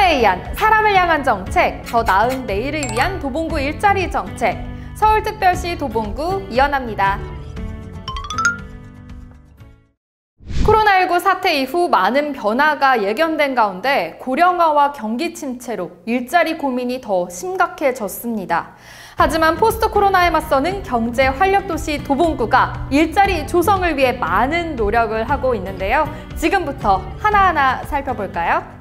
사회에 의한 사람을 향한 정책, 더 나은 내일을 위한 도봉구 일자리 정책. 서울특별시 도봉구 이현아입니다. 코로나19 사태 이후 많은 변화가 예견된 가운데 고령화와 경기 침체로 일자리 고민이 더 심각해졌습니다. 하지만 포스트 코로나에 맞서는 경제 활력도시 도봉구가 일자리 조성을 위해 많은 노력을 하고 있는데요. 지금부터 하나하나 살펴볼까요?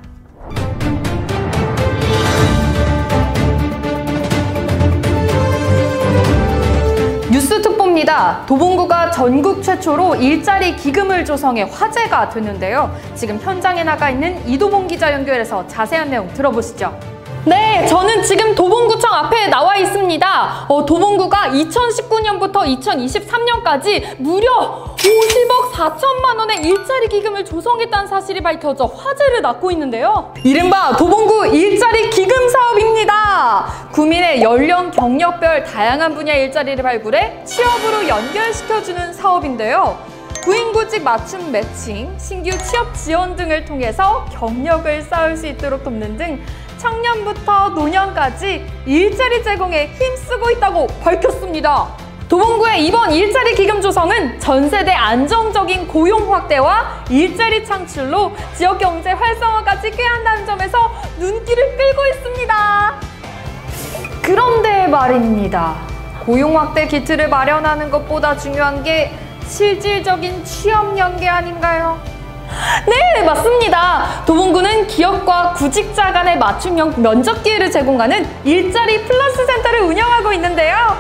뉴스 특보입니다. 도봉구가 전국 최초로 일자리 기금을 조성해 화제가 됐는데요. 지금 현장에 나가 있는 이도봉 기자 연결해서 자세한 내용 들어보시죠. 네, 저는 지금 도봉구청 앞에 나와 있습니다. 도봉구가 2019년부터 2023년까지 무려 50억 4천만 원의 일자리 기금을 조성했다는 사실이 밝혀져 화제를 낳고 있는데요. 이른바 도봉구 일자리 기금 사업입니다. 구민의 연령, 경력별 다양한 분야의 일자리를 발굴해 취업으로 연결시켜주는 사업인데요. 구인구직 맞춤 매칭, 신규 취업 지원 등을 통해서 경력을 쌓을 수 있도록 돕는 등 청년부터 노년까지 일자리 제공에 힘쓰고 있다고 밝혔습니다. 도봉구의 이번 일자리 기금 조성은 전 세대 안정적인 고용 확대와 일자리 창출로 지역 경제 활성화까지 꾀한다는 점에서 눈길을 끌고 있습니다. 그런데 말입니다. 고용 확대 기틀을 마련하는 것보다 중요한 게 실질적인 취업 연계 아닌가요? 네, 맞습니다. 도봉구는 기업과 구직자 간의 맞춤형 면접 기회를 제공하는 일자리 플러스 센터를 운영하고 있는데요.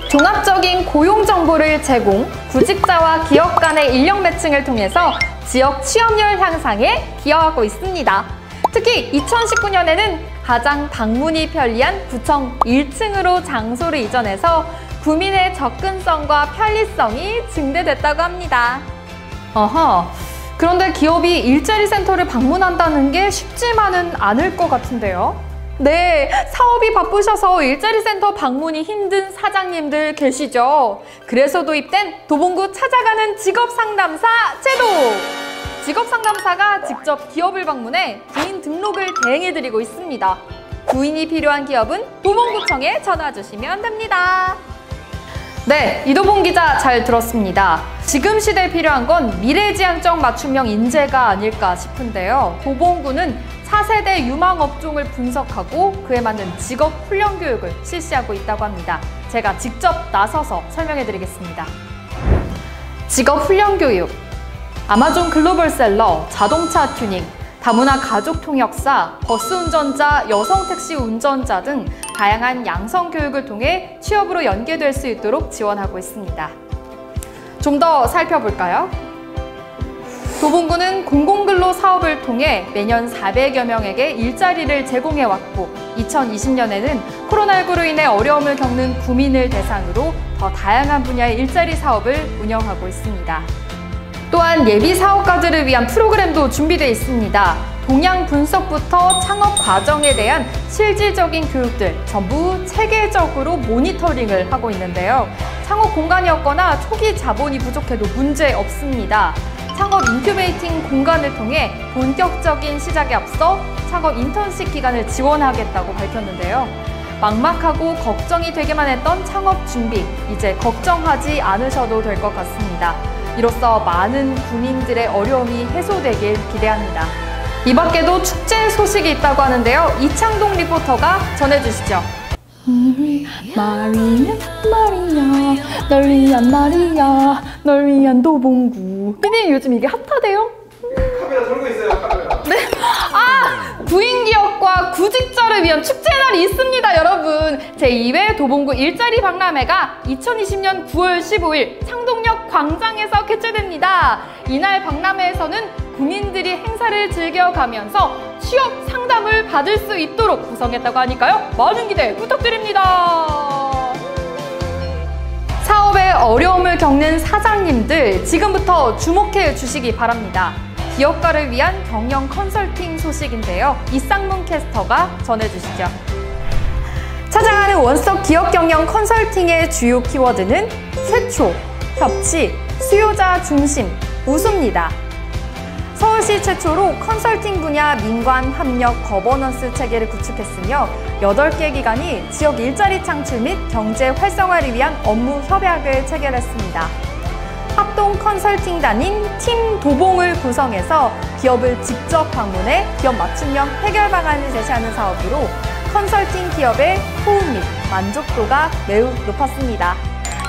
종합적인 고용 정보를 제공, 구직자와 기업 간의 인력 매칭을 통해서 지역 취업률 향상에 기여하고 있습니다. 특히 2019년에는 가장 방문이 편리한 구청 1층으로 장소를 이전해서 구민의 접근성과 편리성이 증대됐다고 합니다. 그런데 기업이 일자리 센터를 방문한다는 게 쉽지만은 않을 것 같은데요. 네, 사업이 바쁘셔서 일자리 센터 방문이 힘든 사장님들 계시죠? 그래서 도입된 도봉구 찾아가는 직업상담사 제도! 직업상담사가 직접 기업을 방문해 구인 등록을 대행해드리고 있습니다. 구인이 필요한 기업은 도봉구청에 전화 주시면 됩니다. 네, 이도봉 기자 잘 들었습니다. 지금 시대에 필요한 건 미래지향적 맞춤형 인재가 아닐까 싶은데요. 도봉구는 4세대 유망 업종을 분석하고 그에 맞는 직업 훈련 교육을 실시하고 있다고 합니다. 제가 직접 나서서 설명해 드리겠습니다. 직업 훈련 교육, 아마존 글로벌셀러, 자동차 튜닝, 다문화 가족 통역사, 버스 운전자, 여성 택시 운전자 등 다양한 양성 교육을 통해 취업으로 연계될 수 있도록 지원하고 있습니다. 좀 더 살펴볼까요? 도봉구는 공공근로 사업을 통해 매년 400여 명에게 일자리를 제공해왔고 2020년에는 코로나19로 인해 어려움을 겪는 구민을 대상으로 더 다양한 분야의 일자리 사업을 운영하고 있습니다. 또한 예비 사업가들을 위한 프로그램도 준비되어 있습니다. 동향 분석부터 창업 과정에 대한 실질적인 교육들 전부 체계적으로 모니터링을 하고 있는데요. 창업 공간이 없거나 초기 자본이 부족해도 문제 없습니다. 창업 인큐베이팅 공간을 통해 본격적인 시작에 앞서 창업 인턴십 기간을 지원하겠다고 밝혔는데요. 막막하고 걱정이 되게만 했던 창업 준비, 이제 걱정하지 않으셔도 될 것 같습니다. 이로써 많은 구민들의 어려움이 해소되길 기대합니다. 이 밖에도 축제 소식이 있다고 하는데요. 이창동 리포터가 전해주시죠. 마리냐 널 위한 마리야 널 위한 도봉구. 피디님 요즘 이게 핫하대요? 카메라 돌고 있어요, 카메라. 네. 구인기업과 구직자를 위한 축제날이 있습니다, 여러분. 제2회 도봉구 일자리 박람회가 2020년 9월 15일 창동역 광장에서 개최됩니다. 이날 박람회에서는 구민들이 행사를 즐겨가면서 취업 상담을 받을 수 있도록 구성했다고 하니까요. 많은 기대 부탁드립니다. 사업에 어려움을 겪는 사장님들 지금부터 주목해 주시기 바랍니다. 기업가를 위한 경영 컨설팅 소식인데요. 이상문 캐스터가 전해주시죠. 찾아가는 원스톱 기업 경영 컨설팅의 주요 키워드는 최초, 협치, 수요자 중심, 우수입니다. 서울시 최초로 컨설팅 분야 민관 협력 거버넌스 체계를 구축했으며 8개 기관이 지역 일자리 창출 및 경제 활성화를 위한 업무 협약을 체결했습니다. 합동 컨설팅단인 팀 도봉을 구성해서 기업을 직접 방문해 기업 맞춤형 해결 방안을 제시하는 사업으로 컨설팅 기업의 호응 및 만족도가 매우 높았습니다.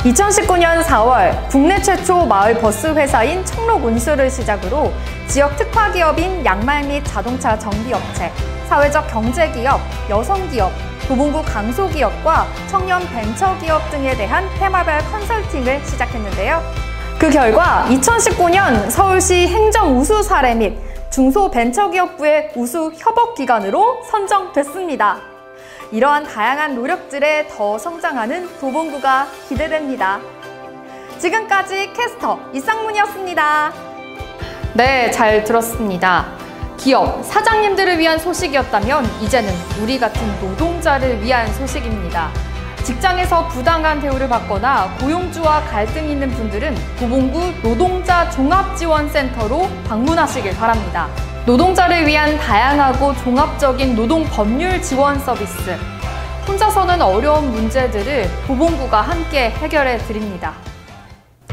2019년 4월 국내 최초 마을 버스 회사인 청록 운수를 시작으로 지역 특화 기업인 양말 및 자동차 정비업체, 사회적 경제기업, 여성기업, 도봉구 강소기업과 청년 벤처기업 등에 대한 테마별 컨설팅을 시작했는데요. 그 결과 2019년 서울시 행정 우수 사례 및 중소벤처기업부의 우수 협업기관으로 선정됐습니다. 이러한 다양한 노력들에 더 성장하는 도봉구가 기대됩니다. 지금까지 캐스터 이상문이었습니다. 네, 잘 들었습니다. 기업, 사장님들을 위한 소식이었다면 이제는 우리 같은 노동자를 위한 소식입니다. 직장에서 부당한 대우를 받거나 고용주와 갈등이 있는 분들은 도봉구 노동자 종합지원센터로 방문하시길 바랍니다. 노동자를 위한 다양하고 종합적인 노동 법률 지원 서비스. 혼자서는 어려운 문제들을 도봉구가 함께 해결해 드립니다.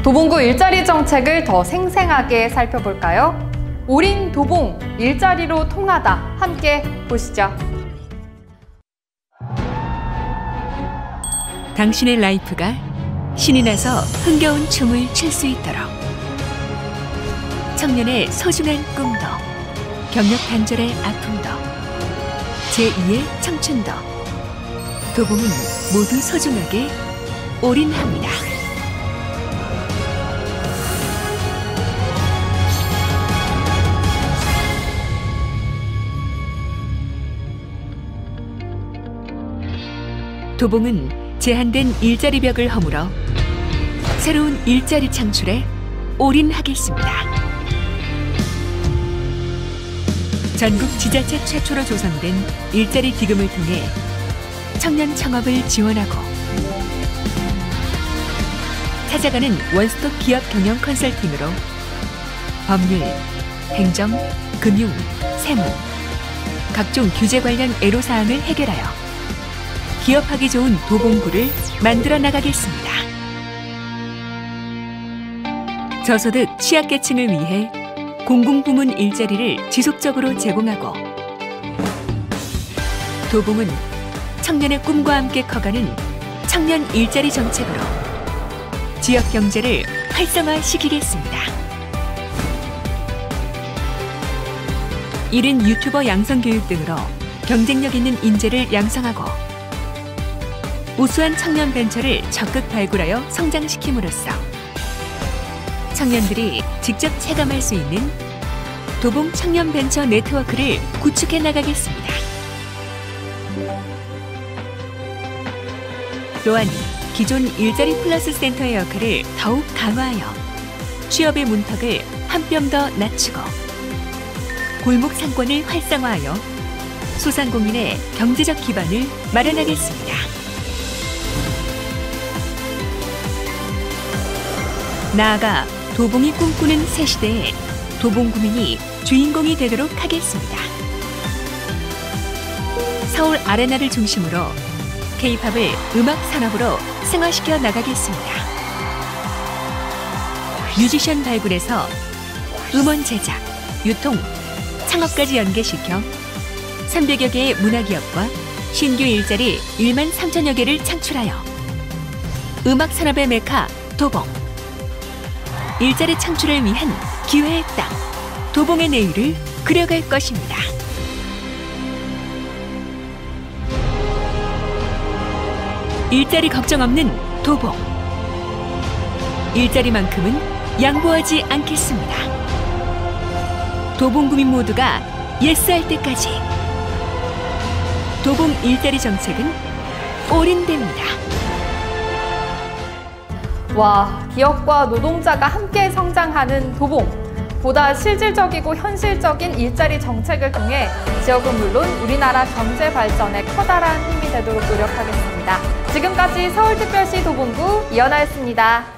도봉구 일자리 정책을 더 생생하게 살펴볼까요? 올인 도봉, 일자리로 통하다. 함께 보시죠. 당신의 라이프가 신이 나서 흥겨운 춤을 출 수 있도록 청년의 소중한 꿈도 경력 단절의 아픔도 제2의 청춘도 도봉은 모두 소중하게 올인합니다. 도봉은 제한된 일자리 벽을 허물어 새로운 일자리 창출에 올인하겠습니다. 전국 지자체 최초로 조성된 일자리 기금을 통해 청년 창업을 지원하고 찾아가는 원스톱 기업 경영 컨설팅으로 법률, 행정, 금융, 세무, 각종 규제 관련 애로사항을 해결하여 기업하기 좋은 도봉구를 만들어 나가겠습니다. 저소득 취약계층을 위해 공공부문 일자리를 지속적으로 제공하고 도봉은 청년의 꿈과 함께 커가는 청년 일자리 정책으로 지역 경제를 활성화시키겠습니다. 이른 유튜버 양성교육 등으로 경쟁력 있는 인재를 양성하고 우수한 청년 벤처를 적극 발굴하여 성장시킴으로써 청년들이 직접 체감할 수 있는 도봉 청년 벤처 네트워크를 구축해 나가겠습니다. 또한 기존 일자리 플러스 센터의 역할을 더욱 강화하여 취업의 문턱을 한 뼘 더 낮추고 골목 상권을 활성화하여 소상공인의 경제적 기반을 마련하겠습니다. 나아가 도봉이 꿈꾸는 새 시대에 도봉구민이 주인공이 되도록 하겠습니다. 서울 아레나를 중심으로 K-팝을 음악 산업으로 승화시켜 나가겠습니다. 뮤지션 발굴에서 음원 제작, 유통, 창업까지 연계시켜 300여 개의 문화기업과 신규 일자리 1만 3천여 개를 창출하여 음악 산업의 메카 도봉, 일자리 창출을 위한 기회의 땅, 도봉의 내일을 그려갈 것입니다. 일자리 걱정 없는 도봉. 일자리만큼은 양보하지 않겠습니다. 도봉구민 모두가 예스할 때까지 도봉 일자리 정책은 올인됩니다. 와, 기업과 노동자가 함께 성장하는 도봉. 보다 실질적이고 현실적인 일자리 정책을 통해 지역은 물론 우리나라 경제 발전에 커다란 힘이 되도록 노력하겠습니다. 지금까지 서울특별시 도봉구 이연아였습니다.